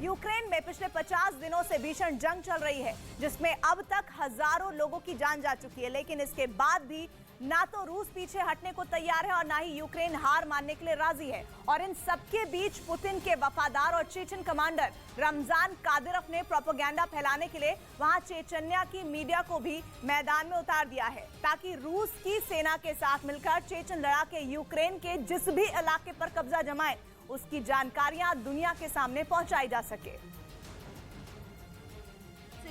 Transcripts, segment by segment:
Ukraine में पिछले 50 दिनों से भीषण जंग चल रही है, जिसमें अब तक हजारों लोगों की जान जा चुकी है। लेकिन इसके बाद भी ना तो रूस पीछे हटने को तैयार है और ना ही यूक्रेन हार मानने के लिए राजी है। और इन सबके बीच पुतिन के वफादार और चेचन कमांडर रमजान कादिरोव ने प्रोपेगेंडा फैलाने के लिए वहां चेचन्या की मीडिया को भी मैदान में उतार दिया है, ताकि रूस की सेना के साथ मिलकर चेचन लड़ाके यूक्रेन के जिस भी इलाके पर कब्जा जमाए, उसकी जानकारियां दुनिया के सामने पहुंचाई जा सके।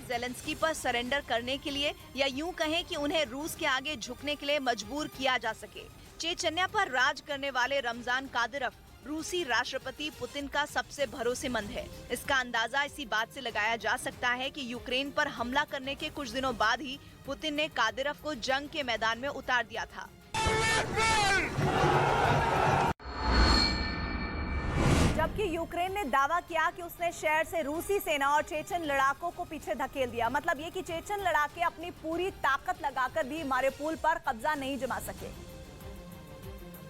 ज़ेलेंस्की पर सरेंडर करने के लिए या यूं कहें कि उन्हें रूस के आगे झुकने के लिए मजबूर किया जा सके। चेचन्या पर राज करने वाले रमजान कादिरोव रूसी राष्ट्रपति पुतिन का सबसे भरोसेमंद है। इसका अंदाजा इसी बात से लगाया जा सकता है कि यूक्रेन पर हमला करने के कुछ दिनों बाद ही पुतिन ने कादिरोव को जंग के मैदान में उतार दिया था। जबकि यूक्रेन ने दावा किया कि उसने शहर से रूसी सेना और चेचन लड़ाकों को पीछे धकेल दिया। मतलब ये कि चेचन लड़ाके अपनी पूरी ताकत लगाकर भी मारिउपोल पर कब्जा नहीं जमा सके।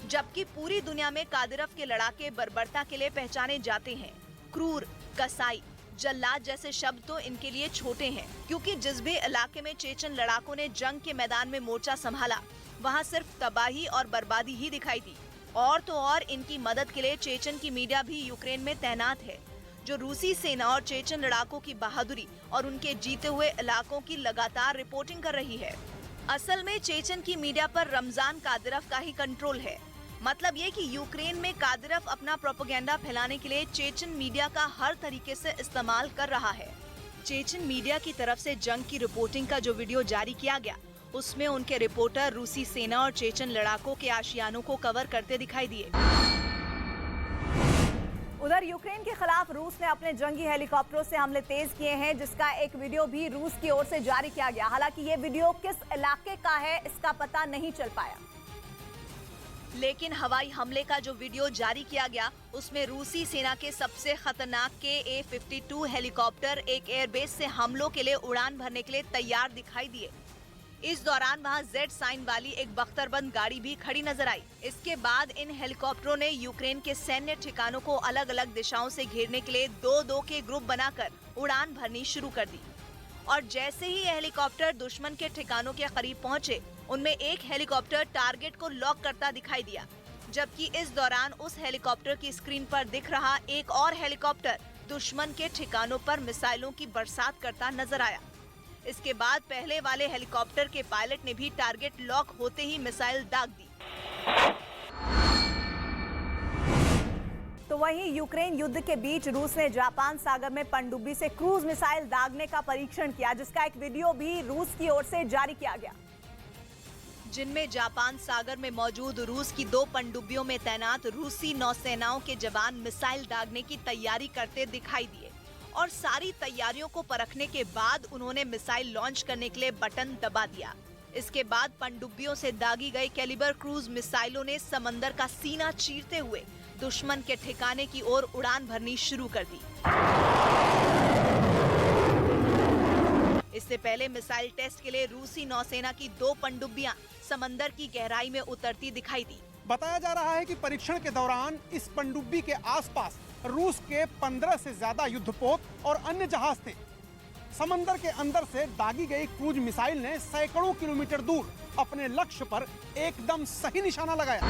जबकि पूरी दुनिया में कादिरोव के लड़ाके बर्बरता के लिए पहचाने जाते हैं। क्रूर, कसाई, जल्लाद जैसे शब्द तो इनके लिए छोटे हैं, क्योंकि जिस भी इलाके में चेचन लड़ाकों ने जंग के मैदान में मोर्चा संभाला, वहाँ सिर्फ तबाही और बर्बादी ही दिखाई दी। और तो और इनकी मदद के लिए चेचन की मीडिया भी यूक्रेन में तैनात है, जो रूसी सेना और चेचन लड़ाकों की बहादुरी और उनके जीते हुए इलाकों की लगातार रिपोर्टिंग कर रही है। असल में चेचन की मीडिया पर रमजान कादिरोव का ही कंट्रोल है। मतलब ये कि यूक्रेन में कादिरोव अपना प्रोपेगेंडा फैलाने के लिए चेचन मीडिया का हर तरीके से इस्तेमाल कर रहा है। चेचन मीडिया की तरफ से जंग की रिपोर्टिंग का जो वीडियो जारी किया गया, उसमें उनके रिपोर्टर रूसी सेना और चेचन लड़ाकों के आशियानों को कवर करते दिखाई दिए। उधर यूक्रेन के खिलाफ रूस ने अपने जंगी हेलीकॉप्टरों से हमले तेज किए हैं, जिसका एक वीडियो भी रूस की ओर से जारी किया गया। हालांकि ये वीडियो किस इलाके का है, इसका पता नहीं चल पाया। लेकिन हवाई हमले का जो वीडियो जारी किया गया, उसमें रूसी सेना के सबसे खतरनाक KA-52 हेलीकॉप्टर एक एयरबेस से हमलों के लिए उड़ान भरने के लिए तैयार दिखाई दिए। इस दौरान वहां Z साइन वाली एक बख्तरबंद गाड़ी भी खड़ी नजर आई। इसके बाद इन हेलीकॉप्टरों ने यूक्रेन के सैन्य ठिकानों को अलग अलग दिशाओं से घेरने के लिए 2-2 के ग्रुप बनाकर उड़ान भरनी शुरू कर दी। और जैसे ही ये हेलीकॉप्टर दुश्मन के ठिकानों के करीब पहुंचे, उनमें एक हेलीकॉप्टर टारगेट को लॉक करता दिखाई दिया। जबकि इस दौरान उस हेलीकॉप्टर की स्क्रीन पर दिख रहा एक और हेलीकॉप्टर दुश्मन के ठिकानों पर मिसाइलों की बरसात करता नजर आया। इसके बाद पहले वाले हेलीकॉप्टर के पायलट ने भी टारगेट लॉक होते ही मिसाइल दाग दी। तो वहीं यूक्रेन युद्ध के बीच रूस ने जापान सागर में पनडुब्बी से क्रूज मिसाइल दागने का परीक्षण किया, जिसका एक वीडियो भी रूस की ओर से जारी किया गया, जिनमें जापान सागर में मौजूद रूस की 2 पनडुब्बियों में तैनात रूसी नौसेनाओं के जवान मिसाइल दागने की तैयारी करते दिखाई दिए। और सारी तैयारियों को परखने के बाद उन्होंने मिसाइल लॉन्च करने के लिए बटन दबा दिया। इसके बाद पनडुब्बियों से दागी गई कैलिबर क्रूज मिसाइलों ने समंदर का सीना चीरते हुए दुश्मन के ठिकाने की ओर उड़ान भरनी शुरू कर दी। इससे पहले मिसाइल टेस्ट के लिए रूसी नौसेना की 2 पनडुब्बियां समंदर की गहराई में उतरती दिखाई दी। बताया जा रहा है कि परीक्षण के दौरान इस पनडुब्बी के आसपास रूस के 15 से ज्यादा युद्धपोत और अन्य जहाज थे। समंदर के अंदर से दागी गई क्रूज मिसाइल ने सैकड़ों किलोमीटर दूर अपने लक्ष्य पर एकदम सही निशाना लगाया,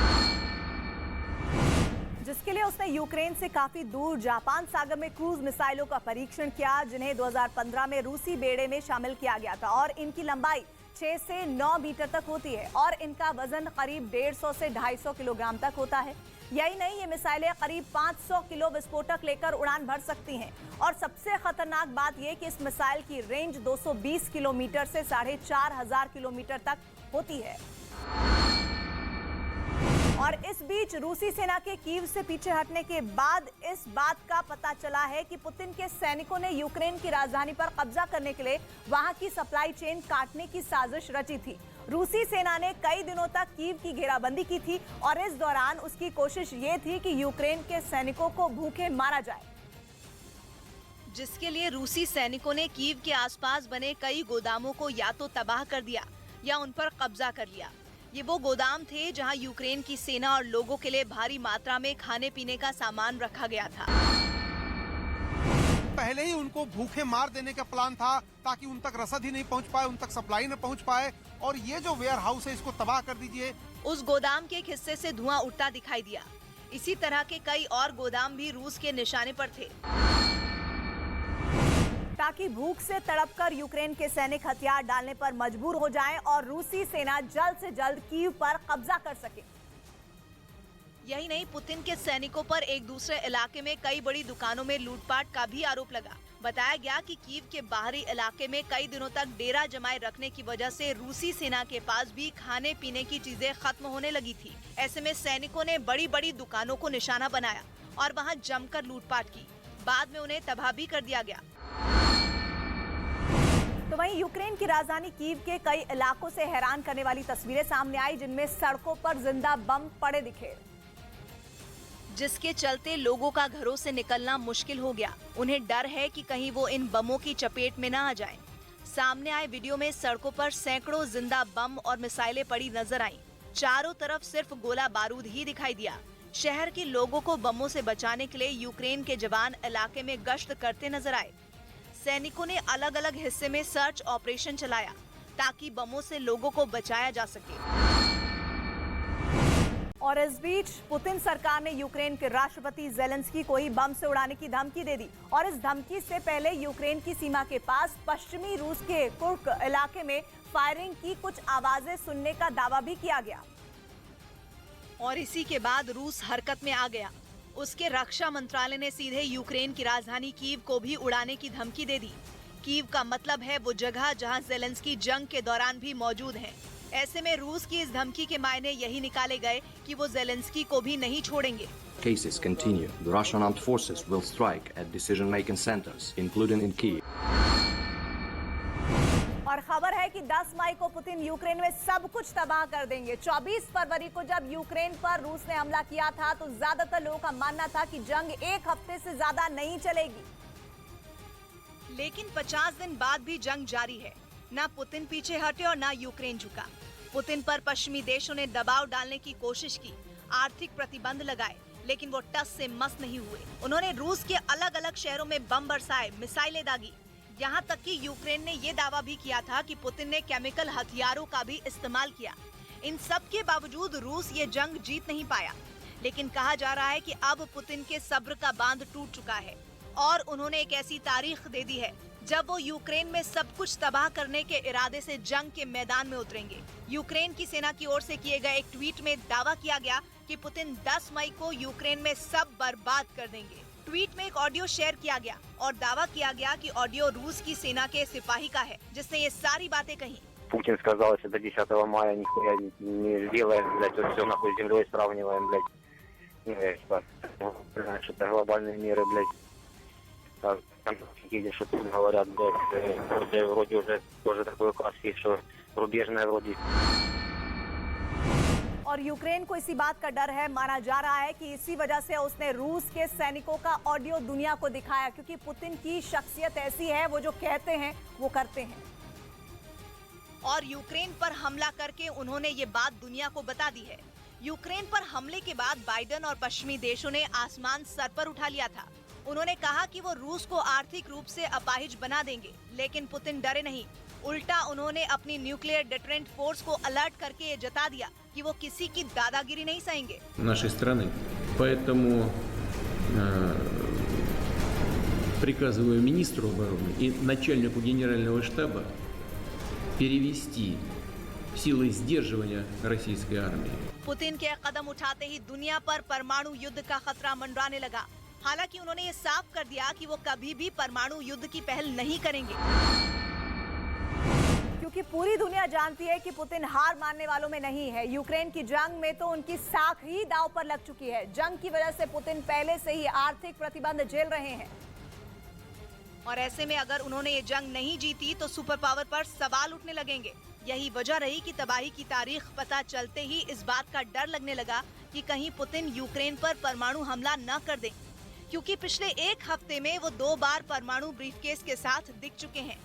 जिसके लिए उसने यूक्रेन से काफी दूर जापान सागर में क्रूज मिसाइलों का परीक्षण किया, जिन्हें 2015 में रूसी बेड़े में शामिल किया गया था। और इनकी लंबाई 6 से 9 मीटर तक होती है और इनका वजन करीब 150 से 250 किलोग्राम तक होता है। यही नहीं, ये मिसाइलें करीब 500 किलो विस्फोटक लेकर उड़ान भर सकती हैं। और सबसे खतरनाक बात यह कि इस मिसाइल की रेंज 220 किलोमीटर से 4500 किलोमीटर तक होती है। और इस बीच रूसी सेना के कीव से पीछे हटने के बाद इस बात का पता चला है कि पुतिन के सैनिकों ने यूक्रेन की राजधानी पर कब्जा करने के लिए वहां की सप्लाई चेन काटने की साजिश रची थी। रूसी सेना ने कई दिनों तक कीव की घेराबंदी की थी और इस दौरान उसकी कोशिश ये थी कि यूक्रेन के सैनिकों को भूखे मारा जाए, जिसके लिए रूसी सैनिकों ने कीव के आसपास बने कई गोदामों को या तो तबाह कर दिया या उन पर कब्जा कर लिया। ये वो गोदाम थे जहां यूक्रेन की सेना और लोगों के लिए भारी मात्रा में खाने पीने का सामान रखा गया था। पहले ही उनको भूखे मार देने का प्लान था ताकि उन तक रसद ही नहीं पहुंच पाए, उन तक सप्लाई न पहुंच पाए। और ये जो वेयर हाउस है इसको तबाह कर दीजिए। उस गोदाम के एक हिस्से से धुआं उठता दिखाई दिया। इसी तरह के कई और गोदाम भी रूस के निशाने पर थे, ताकि भूख से तड़पकर यूक्रेन के सैनिक हथियार डालने पर मजबूर हो जाएं और रूसी सेना जल्द से जल्द कीव पर कब्जा कर सके। यही नहीं, पुतिन के सैनिकों पर एक दूसरे इलाके में कई बड़ी दुकानों में लूटपाट का भी आरोप लगा। बताया गया कि कीव के बाहरी इलाके में कई दिनों तक डेरा जमाए रखने की वजह से रूसी सेना के पास भी खाने पीने की चीजें खत्म होने लगी थी। ऐसे में सैनिकों ने बड़ी बड़ी दुकानों को निशाना बनाया और वहां जमकर लूटपाट की। बाद में उन्हें तबाह भी कर दिया गया। तो वहीं यूक्रेन की राजधानी कीव के कई इलाकों से हैरान करने वाली तस्वीरें सामने आई, जिनमें सड़कों पर जिंदा बम पड़े दिखे, जिसके चलते लोगों का घरों से निकलना मुश्किल हो गया। उन्हें डर है कि कहीं वो इन बमों की चपेट में न आ जाएं। सामने आए वीडियो में सड़कों पर सैकड़ों जिंदा बम और मिसाइलें पड़ी नजर आईं। चारों तरफ सिर्फ गोला बारूद ही दिखाई दिया। शहर के लोगों को बमों से बचाने के लिए यूक्रेन के जवान इलाके में गश्त करते नजर आए। सैनिकों ने अलग अलग हिस्से में सर्च ऑपरेशन चलाया ताकि बमों से लोगों को बचाया जा सके। और इस बीच पुतिन सरकार ने यूक्रेन के राष्ट्रपति जेलेंस्की को ही बम से उड़ाने की धमकी दे दी। और इस धमकी से पहले यूक्रेन की सीमा के पास पश्चिमी रूस के कुर्क इलाके में फायरिंग की कुछ आवाजें सुनने का दावा भी किया गया। और इसी के बाद रूस हरकत में आ गया। उसके रक्षा मंत्रालय ने सीधे यूक्रेन की राजधानी कीव को भी उड़ाने की धमकी दे दी। कीव का मतलब है वो जगह जहां जेलेंस्की जंग के दौरान भी मौजूद हैं। ऐसे में रूस की इस धमकी के मायने यही निकाले गए कि वो जेलेंस्की को भी नहीं छोड़ेंगे। Cases continue. The Russian armed forces will strike at decision-making centers, including in Kyiv. और खबर है कि 10 मई को पुतिन यूक्रेन में सब कुछ तबाह कर देंगे। 24 फरवरी को जब यूक्रेन पर रूस ने हमला किया था तो ज्यादातर लोगों का मानना था कि जंग एक हफ्ते से ज्यादा नहीं चलेगी, लेकिन 50 दिन बाद भी जंग जारी है। ना पुतिन पीछे हटे और ना यूक्रेन झुका। पुतिन पर पश्चिमी देशों ने दबाव डालने की कोशिश की, आर्थिक प्रतिबंध लगाए, लेकिन वो टस से मस नहीं हुए। उन्होंने रूस के अलग अलग शहरों में बम बरसाए, मिसाइलें दागी। यहाँ तक कि यूक्रेन ने ये दावा भी किया था कि पुतिन ने केमिकल हथियारों का भी इस्तेमाल किया। इन सब के बावजूद रूस ये जंग जीत नहीं पाया। लेकिन कहा जा रहा है कि अब पुतिन के सब्र का बांध टूट चुका है और उन्होंने एक ऐसी तारीख दे दी है जब वो यूक्रेन में सब कुछ तबाह करने के इरादे से जंग के मैदान में उतरेंगे। यूक्रेन की सेना की ओर से किए गए एक ट्वीट में दावा किया गया कि पुतिन 10 मई को यूक्रेन में सब बर्बाद कर देंगे। ट्वीट में एक ऑडियो शेयर किया गया और दावा किया गया कि ऑडियो रूस की सेना के सिपाही का है, जिसने ये सारी बातें कही। Путин сказал, если до 10 мая нихуя не сделаем, блядь, вот все нахуй с землей сравниваем, блядь. Знаешь, это глобальные меры, блядь. Там едешь, что тут говорят, блядь, вроде уже тоже такой указ есть, что рубежная вроде. और यूक्रेन को इसी बात का डर है। माना जा रहा है कि इसी वजह से उसने रूस के सैनिकों का ऑडियो दुनिया को दिखाया, क्योंकि पुतिन की शख्सियत ऐसी है, वो जो कहते हैं वो करते हैं। और यूक्रेन पर हमला करके उन्होंने ये बात दुनिया को बता दी है। यूक्रेन पर हमले के बाद बाइडेन और पश्चिमी देशों ने आसमान सर पर उठा लिया था। उन्होंने कहा कि वो रूस को आर्थिक रूप से अपाहिज बना देंगे, लेकिन पुतिन डरे नहीं। उल्टा उन्होंने अपनी न्यूक्लियर डिटरेंट फोर्स को अलर्ट करके ये जता दिया कि वो किसी की दादागिरी नहीं सहेंगे। Нашей страны. Поэтому приказываю министру обороны и начальнику генерального штаба перевести силы сдерживания российской армии. पुतिन के कदम उठाते ही दुनिया पर परमाणु युद्ध का खतरा मंडराने लगा। हालांकि उन्होंने ये साफ कर दिया कि वो कभी भी परमाणु युद्ध की पहल नहीं करेंगे, क्योंकि पूरी दुनिया जानती है कि पुतिन हार मानने वालों में नहीं है। यूक्रेन की जंग में तो उनकी साख ही दांव पर लग चुकी है। जंग की वजह से पुतिन पहले से ही आर्थिक प्रतिबंध झेल रहे हैं। और ऐसे में अगर उन्होंने ये जंग नहीं जीती तो सुपर पावर पर सवाल उठने लगेंगे। यही वजह रही कि तबाही की तारीख पता चलते ही इस बात का डर लगने लगा कि कहीं पुतिन यूक्रेन पर परमाणु हमला न कर दें, क्योंकि पिछले एक हफ्ते में वो 2 बार परमाणु ब्रीफकेस के साथ दिख चुके हैं।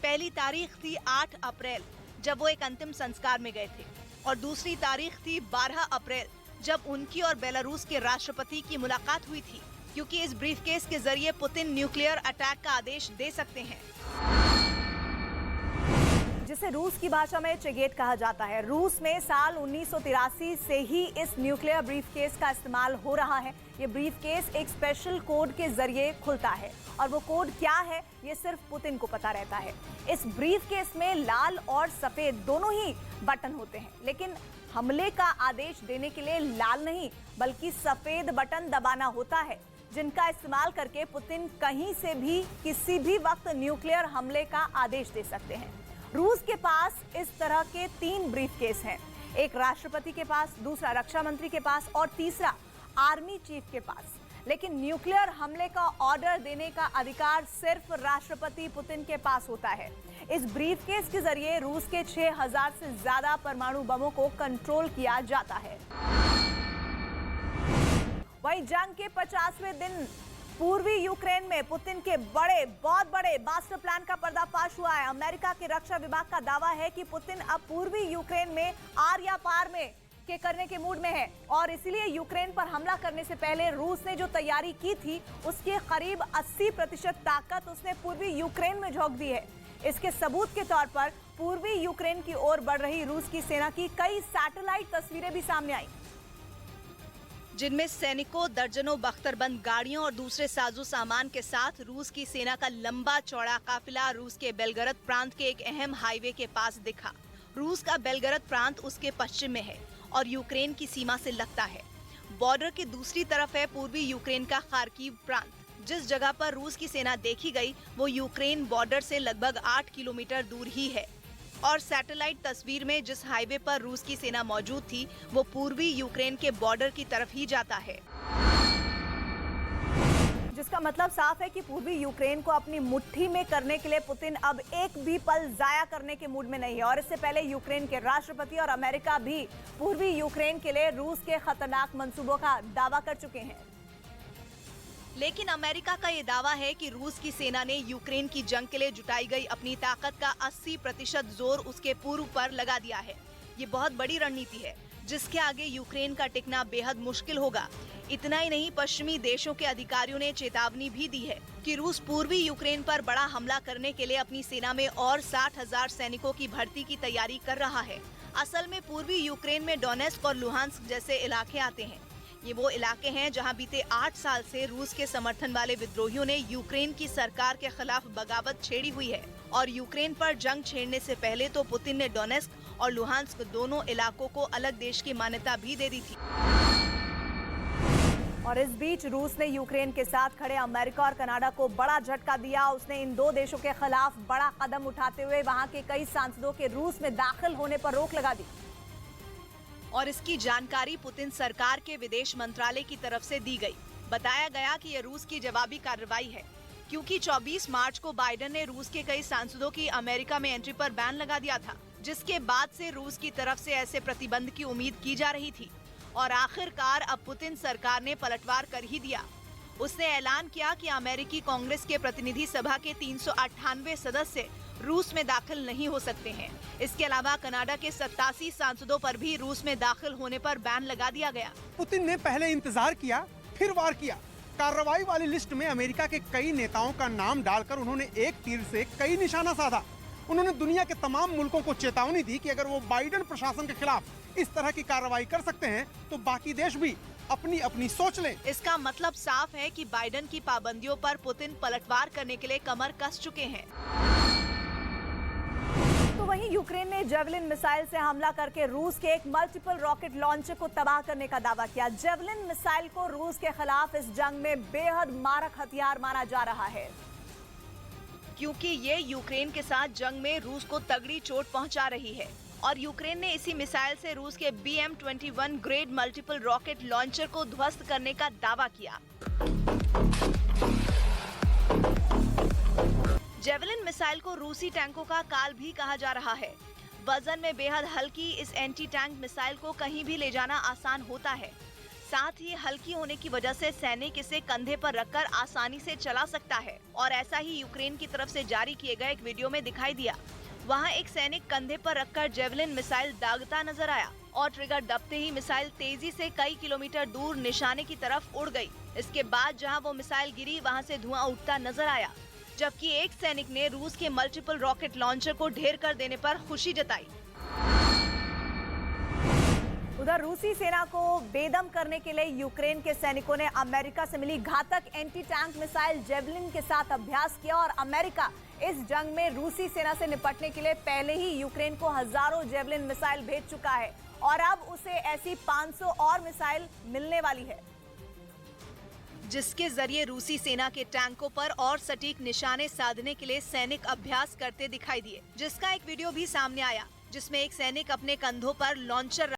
पहली तारीख थी 8 अप्रैल, जब वो एक अंतिम संस्कार में गए थे, और दूसरी तारीख थी 12 अप्रैल, जब उनकी और बेलारूस के राष्ट्रपति की मुलाकात हुई थी। क्योंकि इस ब्रीफकेस के जरिए पुतिन न्यूक्लियर अटैक का आदेश दे सकते हैं, जिसे रूस की भाषा में चेगेट कहा जाता है। रूस में साल 1983 से ही इस न्यूक्लियर ब्रीफकेस का इस्तेमाल हो रहा है। ये ब्रीफकेस एक स्पेशल कोड के जरिए खुलता है और वो कोड क्या है ये सिर्फ पुतिन को पता रहता है। इस ब्रीफकेस में लाल और सफेद दोनों ही बटन होते हैं, लेकिन हमले का आदेश देने के लिए लाल नहीं बल्कि सफेद बटन दबाना होता है, जिनका इस्तेमाल करके पुतिन कहीं से भी किसी भी वक्त न्यूक्लियर हमले का आदेश दे सकते हैं। रूस के पास इस तरह के 3 ब्रीफकेस हैं, एक राष्ट्रपति के पास, दूसरा रक्षा मंत्री के पास और तीसरा आर्मी चीफ के पास। लेकिन न्यूक्लियर हमले का ऑर्डर देने का अधिकार सिर्फ राष्ट्रपति पुतिन के पास होता है। इस ब्रीफकेस के जरिए रूस के 6000 से ज्यादा परमाणु बमों को कंट्रोल किया जाता है। वहीं जंग के 50वें दिन पूर्वी यूक्रेन में पुतिन के बहुत बड़े मास्टर प्लान का पर्दाफाश हुआ है। अमेरिका के रक्षा विभाग का दावा है कि पुतिन अब पूर्वी यूक्रेन में आर या पार में के करने के मूड में है और इसलिए यूक्रेन पर हमला करने से पहले रूस ने जो तैयारी की थी उसके करीब 80% ताकत उसने पूर्वी यूक्रेन में झोंक दी है। इसके सबूत के तौर पर पूर्वी यूक्रेन की ओर बढ़ रही रूस की सेना की कई सैटेलाइट तस्वीरें भी सामने आई, जिनमें सैनिकों, दर्जनों बख्तरबंद गाड़ियों और दूसरे साजो सामान के साथ रूस की सेना का लंबा चौड़ा काफिला रूस के बेलगरद प्रांत के एक अहम हाईवे के पास दिखा। रूस का बेलगरद प्रांत उसके पश्चिम में है और यूक्रेन की सीमा से लगता है। बॉर्डर की दूसरी तरफ है पूर्वी यूक्रेन का खार्किव प्रांत। जिस जगह पर रूस की सेना देखी गई वो यूक्रेन बॉर्डर से लगभग 8 किलोमीटर दूर ही है और सैटेलाइट तस्वीर में जिस हाईवे पर रूस की सेना मौजूद थी वो पूर्वी यूक्रेन के बॉर्डर की तरफ ही जाता है, जिसका मतलब साफ है कि पूर्वी यूक्रेन को अपनी मुट्ठी में करने के लिए पुतिन अब एक भी पल जाया करने के मूड में नहीं है। और इससे पहले यूक्रेन के राष्ट्रपति और अमेरिका भी पूर्वी यूक्रेन के लिए रूस के खतरनाक मंसूबों का दावा कर चुके हैं। लेकिन अमेरिका का ये दावा है कि रूस की सेना ने यूक्रेन की जंग के लिए जुटाई गई अपनी ताकत का 80% जोर उसके पूर्व पर लगा दिया है। ये बहुत बड़ी रणनीति है जिसके आगे यूक्रेन का टिकना बेहद मुश्किल होगा। इतना ही नहीं, पश्चिमी देशों के अधिकारियों ने चेतावनी भी दी है कि रूस पूर्वी यूक्रेन पर बड़ा हमला करने के लिए अपनी सेना में और 60,000 सैनिकों की भर्ती की तैयारी कर रहा है। असल में पूर्वी यूक्रेन में डोनेस्क और लुहांस्क जैसे इलाके आते हैं। ये वो इलाके हैं जहां बीते 8 साल से रूस के समर्थन वाले विद्रोहियों ने यूक्रेन की सरकार के खिलाफ बगावत छेड़ी हुई है और यूक्रेन पर जंग छेड़ने से पहले तो पुतिन ने डोनेस्क और लुहांस्क दोनों इलाकों को अलग देश की मान्यता भी दे दी थी। और इस बीच रूस ने यूक्रेन के साथ खड़े अमेरिका और कनाडा को बड़ा झटका दिया। उसने इन 2 देशों के खिलाफ बड़ा कदम उठाते हुए वहां के कई सांसदों के रूस में दाखिल होने पर रोक लगा दी और इसकी जानकारी पुतिन सरकार के विदेश मंत्रालय की तरफ से दी गई। बताया गया कि यह रूस की जवाबी कार्रवाई है क्योंकि 24 मार्च को बाइडेन ने रूस के कई सांसदों की अमेरिका में एंट्री पर बैन लगा दिया था, जिसके बाद से रूस की तरफ से ऐसे प्रतिबंध की उम्मीद की जा रही थी और आखिरकार अब पुतिन सरकार ने पलटवार कर ही दिया। उसने ऐलान किया कि अमेरिकी कांग्रेस के प्रतिनिधि सभा के 398 सदस्य रूस में दाखिल नहीं हो सकते हैं। इसके अलावा कनाडा के 87 सांसदों पर भी रूस में दाखिल होने पर बैन लगा दिया गया। पुतिन ने पहले इंतजार किया, फिर वार किया। कार्रवाई वाली लिस्ट में अमेरिका के कई नेताओं का नाम डालकर उन्होंने एक तीर से कई निशाना साधा। उन्होंने दुनिया के तमाम मुल्कों को चेतावनी दी कि अगर वो बाइडेन प्रशासन के खिलाफ इस तरह की कार्रवाई कर सकते हैं तो बाकी देश भी अपनी अपनी सोच लें। इसका मतलब साफ है कि बाइडेन की पाबंदियों पर पुतिन पलटवार करने के लिए कमर कस चुके हैं। तो वहीं यूक्रेन ने जेवलिन मिसाइल से हमला करके रूस के एक मल्टीपल रॉकेट लॉन्चर को तबाह करने का दावा किया। जेवलिन मिसाइल को रूस के खिलाफ इस जंग में बेहद मारक हथियार माना जा रहा है, क्योंकि ये यूक्रेन के साथ जंग में रूस को तगड़ी चोट पहुंचा रही है और यूक्रेन ने इसी मिसाइल से रूस के BM-21 grade multiple rocket launcher को ध्वस्त करने का दावा किया। जेवलिन मिसाइल को रूसी टैंकों का काल भी कहा जा रहा है। वजन में बेहद हल्की इस एंटी टैंक मिसाइल को कहीं भी ले जाना आसान होता है। साथ ही हल्की होने की वजह से सैनिक इसे कंधे पर रखकर आसानी से चला सकता है और ऐसा ही यूक्रेन की तरफ से जारी किए गए एक वीडियो में दिखाई दिया। वहां एक सैनिक कंधे पर रखकर जेवलिन मिसाइल दागता नजर आया और ट्रिगर दबते ही मिसाइल तेजी से कई किलोमीटर दूर निशाने की तरफ उड़ गई। इसके बाद जहां वो मिसाइल गिरी वहां से धुआं उठता नजर आया, जबकि एक सैनिक ने रूस के मल्टीपल रॉकेट लॉन्चर को ढेर कर देने पर खुशी जताई। उधर रूसी सेना को बेदम करने के लिए यूक्रेन के सैनिकों ने अमेरिका से मिली घातक एंटी टैंक मिसाइल जेवलिन के साथ अभ्यास किया और अमेरिका इस जंग में रूसी सेना से निपटने के लिए पहले ही यूक्रेन को हजारों जेवलिन मिसाइल भेज चुका है और अब उसे ऐसी 500 और मिसाइल मिलने वाली है, जिसके जरिए रूसी सेना के टैंकों पर और सटीक निशाने साधने के लिए सैनिक अभ्यास करते दिखाई दिए। जिसका एक वीडियो भी सामने आया, जिसमें एक सैनिक अपने कंधों पर लॉन्चर